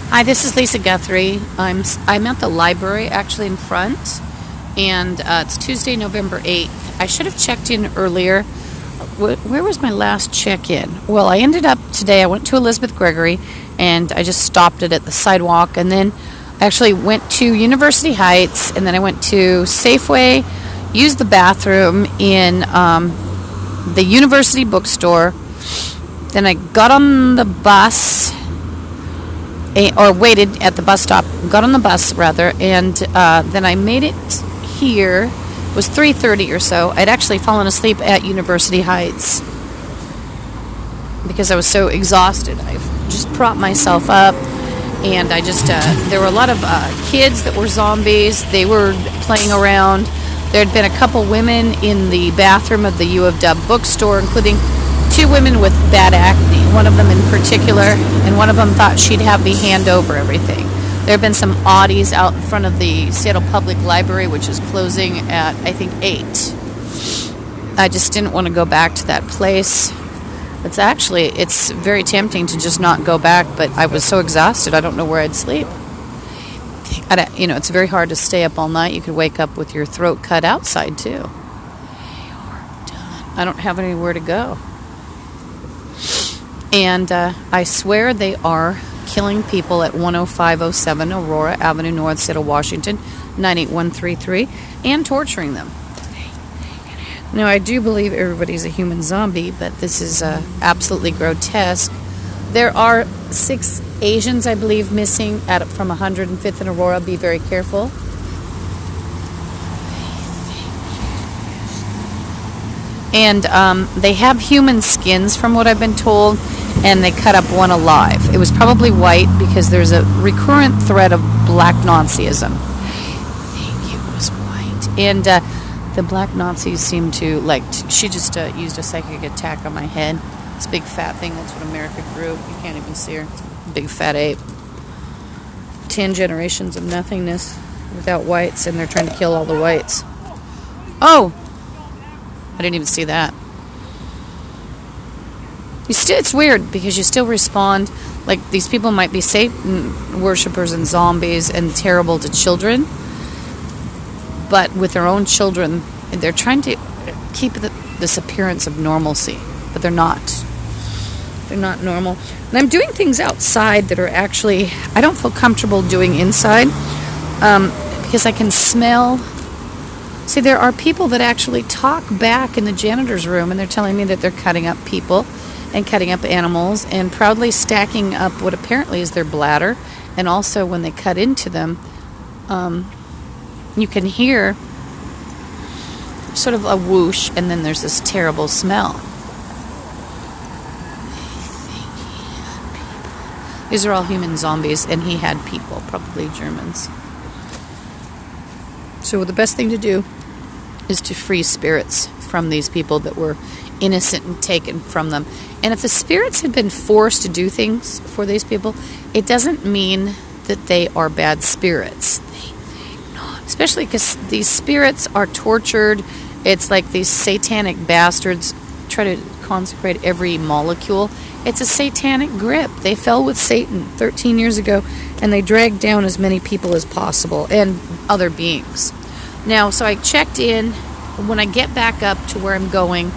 Hi, this is Lisa Guthrie. I'm at the library, actually in front, and it's Tuesday, November 8th. I should have checked in earlier. Where was my last check-in? Well, I ended up today. I went to Elizabeth Gregory, and I just stopped it at the sidewalk, and then I actually went to University Heights, and then I went to Safeway, used the bathroom in the University bookstore. Then I got on the bus. Or waited at the bus stop, got on the bus rather, and then I made it here. It was 3:30 or so. I'd actually fallen asleep at University Heights because I was so exhausted. I just propped myself up, and there were a lot of kids that were zombies. They were playing around. There had been a couple women in the bathroom of the U of W bookstore, including two women with bad acne, one of them in particular, and one of them thought she'd have me hand over everything. There have been some oddies out in front of the Seattle Public Library, which is closing at, I think, 8. I just didn't want to go back to that place. It's very tempting to just not go back, but I was so exhausted, I don't know where I'd sleep. It's very hard to stay up all night. You could wake up with your throat cut outside, too. I don't have anywhere to go. And I swear they are killing people at 10507 Aurora Avenue North, Seattle, Washington, 98133, and torturing them. Now, I do believe everybody's a human zombie, but this is absolutely grotesque. There are 6 Asians, I believe, missing from 105th and Aurora. Be very careful. And they have human skins, from what I've been told, and they cut up one alive. It was probably white because there's a recurrent thread of black Nazism. I think it was white. And the black Nazis seem to, she just used a psychic attack on my head. This big fat thing, that's what America grew. You can't even see her. Big fat ape. 10 generations of nothingness without whites, and they're trying to kill all the whites. Oh! I didn't even see that. It's weird because you still respond like these people might be Satan worshippers and zombies and terrible to children, but with their own children, they're trying to keep this appearance of normalcy, but they're not. They're not normal. And I'm doing things outside that are actually, I don't feel comfortable doing inside because I can smell. See, there are people that actually talk back in the janitor's room, and they're telling me that they're cutting up people and cutting up animals and proudly stacking up what apparently is their bladder. And also when they cut into them, you can hear sort of a whoosh, and then there's this terrible smell. These are all human zombies, and he had people, probably Germans. So the best thing to do is to free spirits from these people that were innocent and taken from them. And if the spirits had been forced to do things for these people, it doesn't mean that they are bad spirits. Especially because these spirits are tortured. It's like these satanic bastards try to consecrate every molecule. It's a satanic grip. They fell with Satan 13 years ago, and they dragged down as many people as possible and other beings. Now, so I checked in. When I get back up to where I'm going,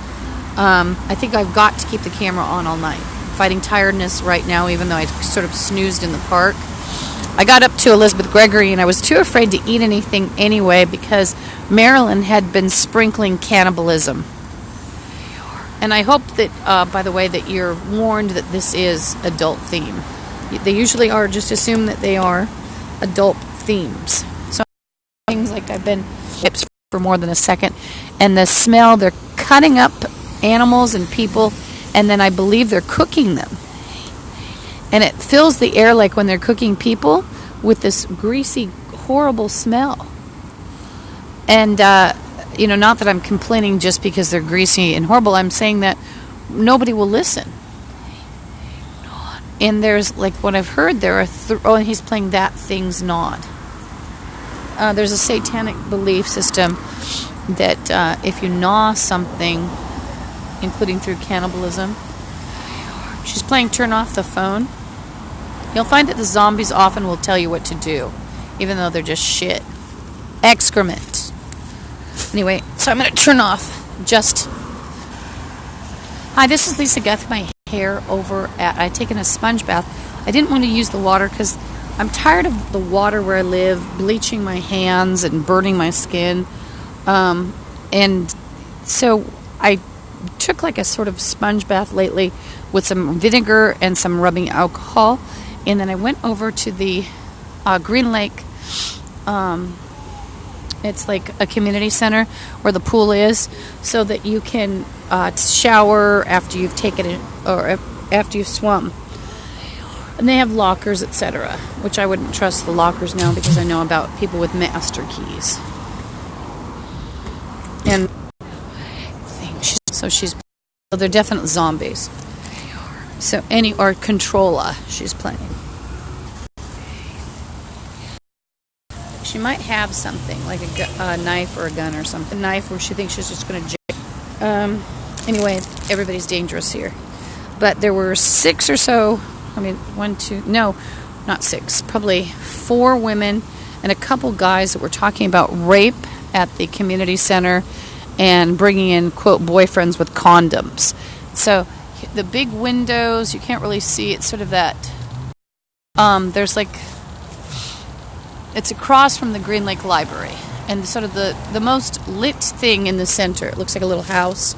I think I've got to keep the camera on all night. I'm fighting tiredness right now, even though I sort of snoozed in the park. I got up to Elizabeth Gregory, and I was too afraid to eat anything anyway because Marilyn had been sprinkling cannibalism. And I hope that, by the way, that you're warned that this is adult theme. They usually are. Just assume that they are adult themes. So things like I've been hips for more than a second, and the smell, they're cutting up animals and people, and then I believe they're cooking them. And it fills the air like when they're cooking people with this greasy, horrible smell. And, not that I'm complaining just because they're greasy and horrible. I'm saying that nobody will listen. And there's, like, what I've heard, there are, and he's playing That Thing's Nod. There's a satanic belief system that if you gnaw something, including through cannibalism, she's playing Turn Off the Phone. You'll find that the zombies often will tell you what to do, even though they're just shit. Excrement. Anyway, so I'm going to turn off just... Hi, this is Lisa Guthrie. My hair over at... I've taken a sponge bath. I didn't want to use the water because I'm tired of the water where I live, bleaching my hands and burning my skin. And so I took like a sort of sponge bath lately with some vinegar and some rubbing alcohol. And then I went over to the Green Lake... it's like a community center where the pool is, so that you can shower after you've taken it or after you've swum. And they have lockers, etc., which I wouldn't trust the lockers now because I know about people with master keys. And so they're definite zombies. So or Controlla she's playing. She might have something, like a knife or a gun or something. A knife where she thinks she's just going to anyway, everybody's dangerous here. But there were 6 or so, not 6, probably 4 women and a couple guys that were talking about rape at the community center and bringing in, quote, boyfriends with condoms. So the big windows, you can't really see. It's sort of that, there's like... It's across from the Green Lake Library, and sort of the most lit thing in the center. It looks like a little house.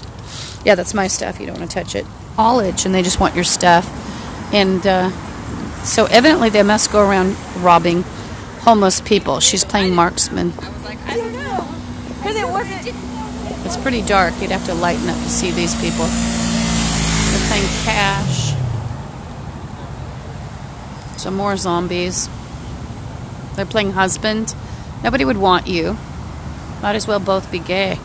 Yeah, that's my stuff. You don't want to touch it. College, and they just want your stuff. And so evidently they must go around robbing homeless people. She's playing marksman. I was like, I don't know, because it wasn't... It's pretty dark. You'd have to lighten up to see these people. They're playing cash. Some more zombies. They're playing husband. Nobody would want you. Might as well both be gay.